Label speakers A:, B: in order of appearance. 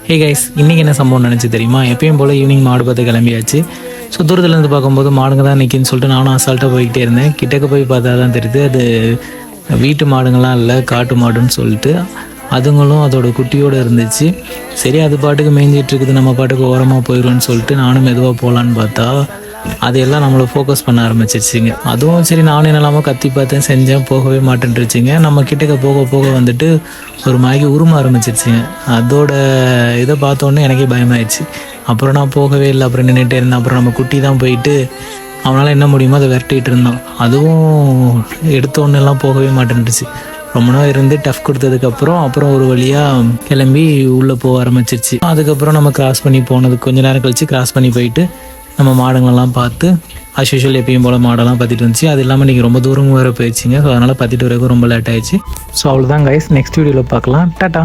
A: Hey guys, இன்றைக்கி என்ன சம்பவம் நினச்சி தெரியுமா? எப்பயும் போல் ஈவினிங் மாடு பார்த்து கிளம்பியாச்சு. ஸோ தூரத்துலேருந்து பார்க்கும்போது மாடுங்க தான் நிற்கின்னு சொல்லிட்டு நானும் அசால்ட்டாக போய்கிட்டே இருந்தேன். கிட்டக்க போய் பார்த்தா தான் தெரியுது அது வீட்டு மாடுங்கள்லாம் இல்லை, காட்டு மாடுன்னு சொல்லிட்டு. அதுங்களும் அதோட குட்டியோடு இருந்துச்சு. சரி, அது பாட்டுக்கு மேய்ஞ்சிட்டு இருக்குது, நம்ம பாட்டுக்கு ஓரமாக போயிடுவோன்னு சொல்லிட்டு நானும் மெதுவாக போகலான்னு பார்த்தா அதையெல்லாம் நம்மளை ஃபோக்கஸ் பண்ண ஆரம்பிச்சிருச்சிங்க. அதுவும் சரி, நானும் என்னெல்லாமோ கத்தி பார்த்தேன், செஞ்சேன், போகவே மாட்டேன்ருச்சுங்க. நம்ம கிட்டக்க போக போக வந்துட்டு ஒரு மாதிரி உரும ஆரம்பிச்சிருச்சுங்க. அதோட இதை பார்த்தோன்னே எனக்கே பயமாயிடுச்சு. அப்புறம் நான் போகவே இல்லை, அப்புறம் நின்றுட்டே இருந்தேன். அப்புறம் நம்ம குட்டி தான் போயிட்டு அவனால் என்ன முடியுமோ அதை விரட்டிகிட்டு இருந்தான். அதுவும் எடுத்த ஒன்றெல்லாம் போகவே மாட்டேன்ருச்சு. ரொம்ப நாள் இருந்து டஃப் கொடுத்ததுக்கப்புறம் ஒரு வழியாக கிளம்பி உள்ளே போக ஆரம்பிச்சிருச்சு. அதுக்கப்புறம் நம்ம கிராஸ் பண்ணி போனதுக்கு கொஞ்சம் நேரம் கழித்து கிராஸ் பண்ணி போயிட்டு நம்ம மாடுங்களெல்லாம் பார்த்து அஸ் யூஷுவல் எப்பயும் போல் மாடெல்லாம் பார்த்துட்டு இருந்துச்சு. அது இல்லாமல் இன்றைக்கி ரொம்ப தூரம் வேறு போயிடுச்சிங்க. ஸோ அதனால் பார்த்துட்டு வரைக்கும் ரொம்ப லேட் ஆயிடுச்சு. ஸோ அவ்வளோதான் கைஸ், நெக்ஸ்ட் வீடியோவில் பார்க்கலாம். டாட்டா.